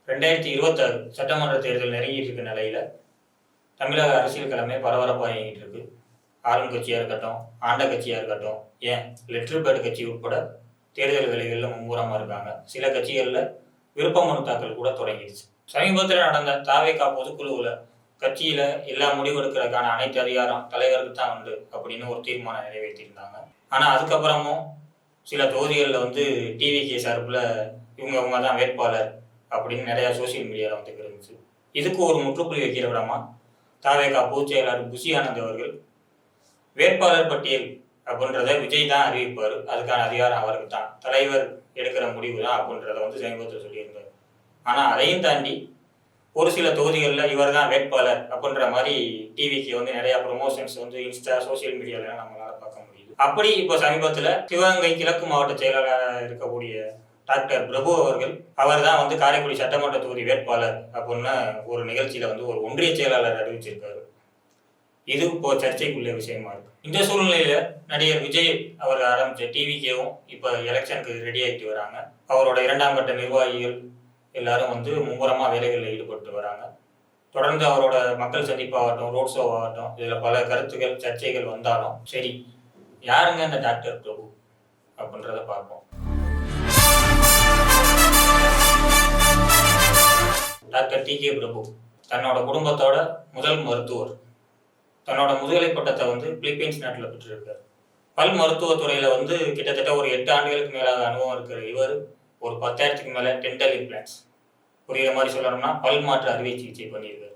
2026 சட்டமன்ற தேர்தல் நெருங்கிட்டு இருக்க நிலையில தமிழக அரசியல் கிழமை பரபரப்பாக இயங்கிட்டு இருக்கு. ஆளும் கட்சியாக இருக்கட்டும், ஆண்ட கட்சியாக இருக்கட்டும், ஏன் லெட்டர் பேட் கட்சி உட்பட தேர்தல் வேலைகளில் மும்முரமாக இருக்காங்க. சில கட்சிகளில் விருப்ப மனு தாக்கல் கூட தொடங்கிடுச்சு. சமீபத்தில் நடந்த தாவேகா பொதுக்குழுவில் கட்சியில் எல்லா முடிவெடுக்கிறதுக்கான அனைத்து அதிகாரம் தலைவருக்கு தான் உண்டு அப்படின்னு ஒரு தீர்மானம் நிறைவேற்றியிருந்தாங்க. ஆனால் அதுக்கப்புறமும் சில தொகுதிகளில் டிவிகே சார்பில் இவங்க தான் வேட்பாளர் அப்படின்னு நிறையா சோசியல் மீடியாவில் இருந்துச்சு. இதுக்கு ஒரு முற்றுப்புள்ளி வைக்கிற விடமா தாவேகா பொதுச் செயலாளர் புஷி ஆனந்த் அவர்கள் வேட்பாளர் பட்டியல் அப்படின்றத விஜய் தான் அறிவிப்பார், அதுக்கான அதிகாரம் அவருக்கு தான், தலைவர் எடுக்கிற முடிவு தான் அப்படின்றத சமீபத்தில் சொல்லியிருந்தார். ஆனால் அதையும் தாண்டி ஒரு சில தொகுதிகளில் இவர் தான் வேட்பாளர் அப்படின்ற மாதிரி டிவிக்கு நிறையா ப்ரொமோஷன்ஸ் இன்ஸ்டா சோசியல் மீடியாவில் நம்மளால் பார்க்க முடியுது. அப்படி இப்போ சமீபத்தில் சிவகங்கை கிழக்கு மாவட்ட செயலாளராக இருக்கக்கூடிய டாக்டர் பிரபு அவர்கள் அவர் தான் காரைக்குடி சட்டமன்ற தொகுதி வேட்பாளர் அப்படின்னு ஒரு நிகழ்ச்சியில் ஒரு ஒன்றிய செயலாளர் அறிவிச்சிருக்காரு. இது இப்போ சர்ச்சைக்குள்ள விஷயமா இருக்கு. இந்த சூழ்நிலையில நடிகர் விஜய் அவர் ஆரம்பிச்ச டிவிக்கேவும் இப்போ எலெக்ஷனுக்கு ரெடி ஆகிட்டு வராங்க. அவரோட 2ஆம் கட்ட நிர்வாகிகள் எல்லாரும் மும்முரமா வேலைகளில் ஈடுபட்டு வராங்க. தொடர்ந்து அவரோட மக்கள் சந்திப்பாகட்டும், ரோட் ஷோ ஆகட்டும், இதில் பல கருத்துக்கள் சர்ச்சைகள் வந்தாலும் சரி, யாருங்க இந்த டாக்டர் பிரபு அப்படின்றத பார்ப்போம். Doctor DK. பிரபு தன்னோட குடும்பத்தோட முதல் மருத்துவர். தன்னோட முதுகலை பட்டத்தை பிலிப்பீன்ஸ் நாட்டில் பெற்றிருக்கார். பல் மருத்துவத்துறையில் கிட்டத்தட்ட ஒரு 8 ஆண்டுகளுக்கு மேலாக அனுபவம் இருக்கிற இவர் ஒரு 10,000க்கு மேலே டென்டல் இம்ப்ளான்ட்ஸ், புரியுற மாதிரி சொல்லணும்னா பல் மாற்று அறுவை சிகிச்சை பண்ணியிருக்காரு.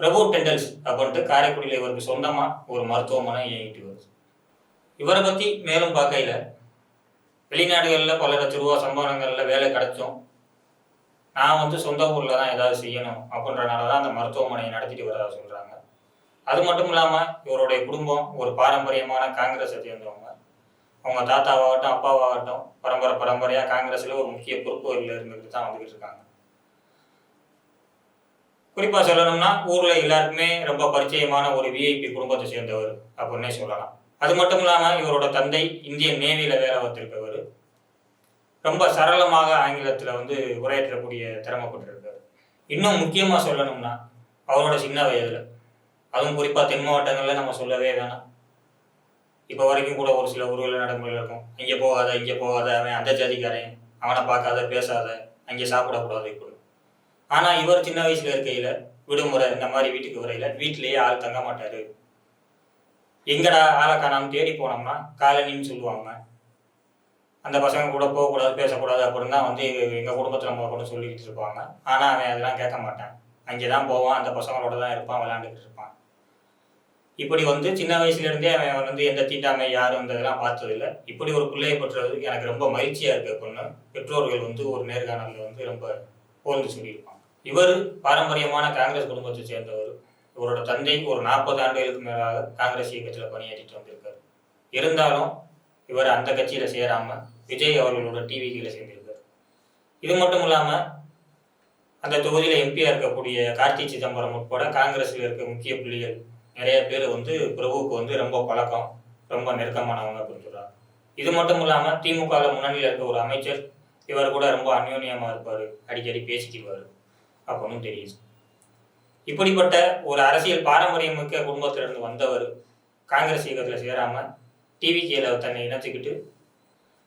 பிரபு டென்டல்ஸ் அப்படின்ட்டு காரைக்குடியில் இவருக்கு சொந்தமாக ஒரு மருத்துவமனை இயங்கிட்டு வருது. இவரை பற்றி மேலும் பார்க்கையில் வெளிநாடுகளில் பல லட்ச ரூபா சம்பளங்களில் வேலை கிடைச்சோம், நான் சொந்த ஊரில் தான் ஏதாவது செய்யணும் அப்படின்றனால தான் அந்த மருத்துவமனையை நடத்திட்டு வரதா சொல்கிறாங்க. அது மட்டும் இல்லாமல் இவருடைய குடும்பம் ஒரு பாரம்பரியமான காங்கிரஸை சேர்ந்தவங்க. அவங்க தாத்தாவாகட்டும் அப்பாவாகட்டும் பரம்பரையாக காங்கிரஸில் ஒரு முக்கிய பொறுப்புகளில் இருந்துக்கிட்டு தான் வந்துக்கிட்டு இருக்காங்க. குறிப்பாக சொல்லணும்னா ஊரில் எல்லாருக்குமே ரொம்ப பரிச்சயமான ஒரு விஐபி குடும்பத்தை சேர்ந்தவர் அப்படின்னே சொல்லலாம். அது மட்டும் இல்லாமல் இவரோட தந்தை இந்தியன் நேவியில் வேலை பார்த்துருக்கவர். ரொம்ப சரளமாக ஆங்கிலத்தில் உரையாற்றக்கூடிய திறமைப்பட்டிருக்காரு. இன்னும் முக்கியமாக சொல்லணும்னா அவரோட சின்ன வயதில், அதுவும் குறிப்பாக தென் மாவட்டங்களில் நம்ம சொல்லவே வேணாம், இப்போ வரைக்கும் கூட ஒரு சில ஊர்களில் நடைமுறையில் இருக்கும், இங்கே போகாத இங்கே போகாத, அவன் அந்த ஜாதிக்காரன், அவனை பார்க்காத பேசாத, அங்கே சாப்பிடக்கூடாது இப்படி. ஆனால் இவர் சின்ன வயசில் இருக்கையில் விடுமுறை இந்த மாதிரி வீட்டுக்கு வரையில் வீட்டிலேயே ஆள் தங்க மாட்டார். எங்கடா ஆளை காணாமல் தேடி போனோம்னா காலனின்னு சொல்லுவாங்க. அந்த பசங்க கூட போகக்கூடாது பேசக்கூடாது அப்படின்னு தான் எங்கள் குடும்பத்தில் நம்ம கூட சொல்லிக்கிட்டு இருப்பாங்க. ஆனால் அவன் அதெல்லாம் கேட்க மாட்டான், அங்கே தான் போவான், அந்த பசங்களோட தான் இருப்பான், விளையாண்டுக்கிட்டு இருப்பான். இப்படி சின்ன வயசுலேருந்தே அவன் எந்த தீண்டாமை யாரும் இதெல்லாம் பார்த்ததில்லை. இப்படி ஒரு பிள்ளையை பெற்றது எனக்கு ரொம்ப மகிழ்ச்சியாக இருக்குது அப்படின்னு பெற்றோர்கள் ஒரு நேர்காணலில் ரொம்ப புகழ்ந்து சொல்லியிருப்பாங்க. இவர் பாரம்பரியமான காங்கிரஸ் குடும்பத்தை சேர்ந்தவர். இவரோட தந்தை ஒரு 40 ஆண்டுகளுக்கு மேலாக காங்கிரஸ் இயக்கத்தில் பணியாற்றிட்டு வந்திருக்காரு. இருந்தாலும் இவர் அந்த கட்சியில் சேராமல் விஜய் அவர்களோட டிவிக்கில் சேர்ந்திருக்கார். இது மட்டும் இல்லாமல் அந்த தொகுதியில் எம்பியாக இருக்கக்கூடிய கார்த்தி சிதம்பரம் உட்பட காங்கிரஸில் இருக்க முக்கிய புள்ளிகள் நிறைய பேர் பிரபுவுக்கு ரொம்ப பழக்கம், ரொம்ப நெருக்கமானவங்க அப்படின்னு சொல்கிறாங்க. இது மட்டும் இல்லாமல் திமுகவில் முன்னணியில் இருக்க ஒரு அமைச்சர் இவர் கூட ரொம்ப அந்யோன்யமாக இருப்பார், அடிக்கடி பேசிக்குவார் அப்படின்னு தெரியுது. இப்படிப்பட்ட ஒரு அரசியல் பாரம்பரியம் மிக்க குடும்பத்திலிருந்து வந்தவர் காங்கிரஸ் இயக்கத்தில் சேராமல் டிவிகேல தன்னை இணைச்சிக்கிட்டு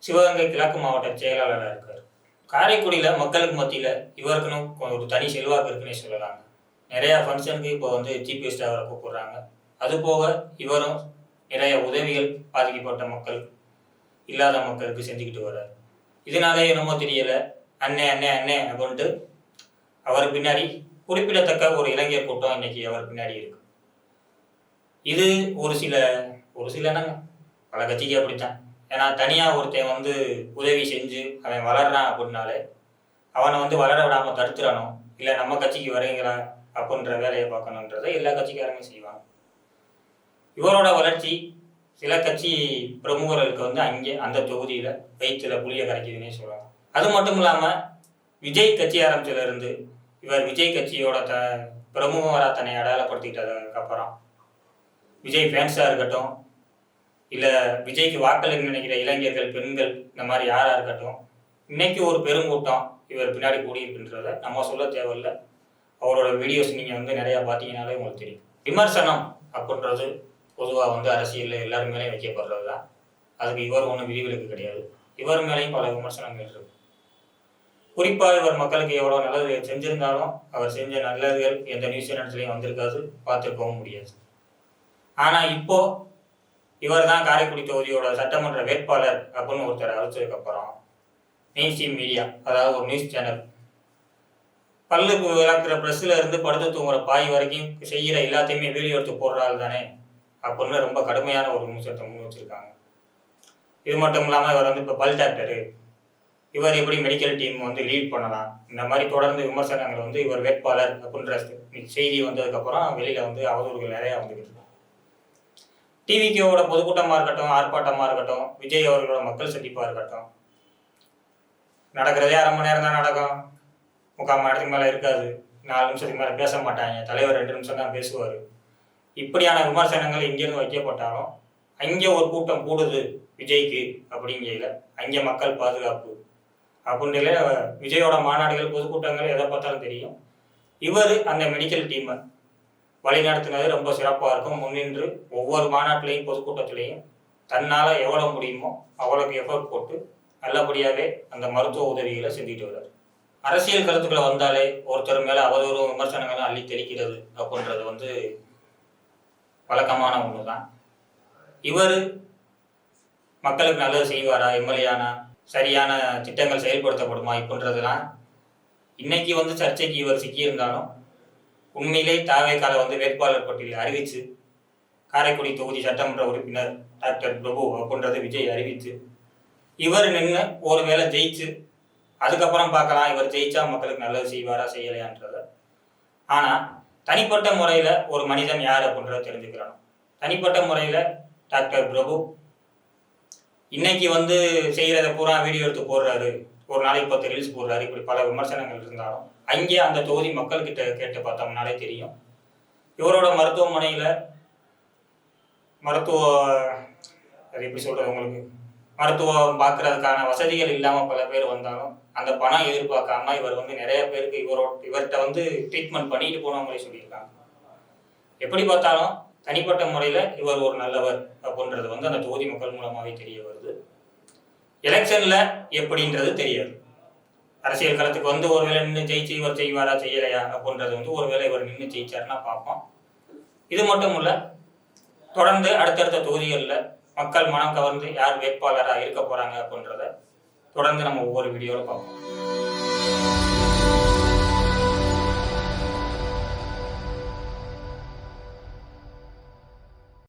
சிவகங்கை கிழக்கு மாவட்ட செயலாளராக இருக்கார். காரைக்குடியில் மக்களுக்கு மத்தியில் இவருக்குன்னு ஒரு தனி செல்வாக்கு இருக்குன்னே சொல்லலாங்க. நிறையா ஃபங்க்ஷனுக்கு இப்போ சீஃப் கெஸ்ட் அவரை கூப்பிடுறாங்க. அதுபோக இவரும் நிறைய உதவிகள் பாதிக்கப்பட்ட மக்கள், இல்லாத மக்களுக்கு செஞ்சுக்கிட்டு வர்றார். இதனாலே என்னமோ தெரியலை, அண்ணே அண்ணே அண்ணே அப்படின்ட்டு அவர் பின்னாடி குறிப்பிடத்தக்க ஒரு இளைஞர் கூட்டம் இன்னைக்கு அவர் பின்னாடி இருக்கு. இது ஒரு சிலனாங்க பல கட்சிக்கு அப்படித்தான். ஏன்னா தனியாக ஒருத்தன் உதவி செஞ்சு அவன் வளர்றான் அப்படின்னாலே அவனை வளர விடாமல் தடுத்துறானோ, இல்லை நம்ம கட்சிக்கு வரீங்களா அப்படின்ற வேலையை பார்க்கணுன்றதை எல்லா கட்சிக்காரங்க செய்வாங்க. இவரோட வளர்ச்சி சில கட்சி பிரமுகர்களுக்கு அங்கே அந்த தொகுதியில் வயிற்றுல புளிய கரைக்குதுன்னே சொல்லலாம். அது மட்டும் இல்லாமல் விஜய் கட்சி ஆரம்பிச்சதுலேருந்து இவர் விஜய் கட்சியோட பிரமுகராக தன்னை அடையாளப்படுத்திக்கிட்டதுக்கு அப்புறம் விஜய் ஃபேன்ஸாக இருக்கட்டும், இல்லை விஜய்க்கு வாக்களின்னு நினைக்கிற இளைஞர்கள், பெண்கள், இந்த மாதிரி யாராக இருக்கட்டும், இன்னைக்கு ஒரு பெருங்கூட்டம் இவர் பின்னாடி கூடியிருக்குன்றத நம்ம சொல்ல தேவையில்லை. அவரோட வீடியோஸ் நீங்கள் வந்து நிறையா பார்த்தீங்கன்னாலே உங்களுக்கு தெரியும். விமர்சனம் அப்படின்றது பொதுவாக வந்து அரசியலில் எல்லாரும் மேலேயும் வைக்கப்படுறது தான். அதுக்கு இவர் ஒன்றும் விதிவிலக்கு கிடையாது. இவர் மேலேயும் பல விமர்சனங்கள் இருக்கு. குறிப்பாக இவர் மக்களுக்கு எவ்வளோ நல்லது செஞ்சிருந்தாலும் அவர் செஞ்ச நல்லதுகள் எந்த நியூஸ் சேனல்ஸ்லையும் வந்திருக்காது, பார்த்துருக்கவும் முடியாது. ஆனால் இப்போ இவர் தான் காரைக்குடி தொகுதியோட சட்டமன்ற வேட்பாளர் அப்படின்னு ஒருத்தர் அழைச்சதுக்கப்புறம் மெயின் ஸ்ட்ரீம் மீடியா, அதாவது ஒரு நியூஸ் சேனல், பல்லுக்கு விளக்குற ப்ரெஸ்ஸில் இருந்து படுத்து தூங்குற பாய் வரைக்கும் செய்கிற எல்லாத்தையுமே வீடியோ எடுத்து போடுறாள் தானே அப்படின்னு ரொம்ப கடுமையான ஒரு விமர்சனத்தை முன் வச்சுருக்காங்க. இது மட்டும் இல்லாமல் இவர் வந்து இப்போ பல் டாக்டரு, இவர் எப்படி மெடிக்கல் டீம் வந்து லீட் பண்ணலாம், இந்த மாதிரி தொடர்ந்து விமர்சனங்கள் வந்து இவர் வேட்பாளர் அப்படின்ற செய்தி வந்ததுக்கப்புறம் வெளியில் வந்து அவதூறுகள் நிறையா வந்துக்கிட்டு இருக்கு. டிவிக்கோட பொதுக்கூட்டமாக இருக்கட்டும், ஆர்ப்பாட்டமாக இருக்கட்டும், விஜய் அவர்களோட மக்கள் சந்திப்பாக இருக்கட்டும், நடக்கிறதே 1/2 மணி நேரம் தான் நடக்கும், 3/4 மணி நேரத்துக்கு மேலே இருக்காது, 4 நிமிஷத்துக்கு மேலே பேச மாட்டாங்க, தலைவர் 2 நிமிஷம் தான் பேசுவார். இப்படியான விமர்சனங்கள் எங்கேருந்து வைக்கப்பட்டாலும் அங்கே ஒரு கூட்டம் கூடுது விஜய்க்கு அப்படிங்கையில் அங்கே மக்கள் பாதுகாப்பு அப்படின்ல விஜயோட மாநாடுகள் பொதுக்கூட்டங்கள் எதை பார்த்தாலும் தெரியும். இவர் அந்த மெடிக்கல் டீமை வழிநடத்தினது ரொம்ப சிறப்பாக இருக்கும். முன்னின்று ஒவ்வொரு மாநாட்டிலையும் பொதுக்கூட்டத்திலையும் தன்னால் எவ்வளோ முடியுமோ அவ்வளோக்கு எஃபர்ட் போட்டு நல்லபடியாகவே அந்த மருத்துவ உதவிகளை செஞ்சுட்டு வர்றார். அரசியல் கருத்துக்களை வந்தாலே ஒருத்தர் மேலே அவதூறு விமர்சனங்களும் அள்ளி தெளிக்கிறது அப்படின்றது வந்து வழக்கமான ஒன்று தான். இவர் மக்களுக்கு நல்லது செய்வாரா, எம்எல்ஏனா சரியான திட்டங்கள் செயல்படுத்தப்படுமா இப்படின்றதுலாம் இன்னைக்கு வந்து சர்ச்சைக்கு இவர் சிக்கியிருந்தாலும் உண்மையிலே தாவேக்கால வந்து வேட்பாளர் பட்டியலை அறிவித்து காரைக்குடி தொகுதி சட்டமன்ற உறுப்பினர் டாக்டர் பிரபு அப்படின்றது விஜய் அறிவித்து இவர் நின்று ஒரு வேளை ஜெயிச்சு அதுக்கப்புறம் பார்க்கலாம் இவர் ஜெயிச்சா மக்களுக்கு நல்லது செய்வாரா செய்யலையான்றத. ஆனால் தனிப்பட்ட முறையில் ஒரு மனிதன் யார் அப்படின்றத தெரிஞ்சுக்கிறணும். தனிப்பட்ட முறையில் டாக்டர் பிரபு இன்னைக்கு வந்து செய்கிறத பூரா வீடியோ எடுத்து போடுறாரு, ஒரு நாளைக்கு 10 ரீல்ஸ் போடுறாரு, இப்படி பல விமர்சனங்கள் இருந்தாலும் அங்கே அந்த தொகுதி மக்கள்கிட்ட கேட்டு பார்த்தோம்னாலே தெரியும். இவரோட மருத்துவமனையில் அது எப்படி சொல்கிறது, உங்களுக்கு மருத்துவம் பார்க்கறதுக்கான வசதிகள் இல்லாமல் பல பேர் வந்தாலும் அந்த பணம் எதிர்பார்க்காம இவர் வந்து நிறைய பேருக்கு இவர்கிட்ட வந்து ட்ரீட்மெண்ட் பண்ணிட்டு போனவங்களே சொல்லியிருக்காங்க. எப்படி பார்த்தாலும் தனிப்பட்ட முறையில் இவர் ஒரு நல்லவர் அப்படின்றது வந்து அந்த தொகுதி மக்கள் மூலமாகவே தெரிய வருது. எலெக்ஷனில் எப்படின்றது தெரியாது. அரசியல் களத்துக்கு வந்து ஒருவேளை நின்று ஜெயிச்சு இவர் செய்வாரா செய்யலையா அப்படின்றது வந்து ஒருவேளை இவர் நின்று ஜெயிச்சாருன்னா பார்ப்போம். இது மட்டும் இல்லை, தொடர்ந்து அடுத்தடுத்த தொகுதிகளில் மக்கள் மனம் கவர்ந்து யார் வேட்பாளராக இருக்க போகிறாங்க அப்படின்றத தொடர்ந்து நம்ம ஒவ்வொரு வீடியோவில் பார்ப்போம்.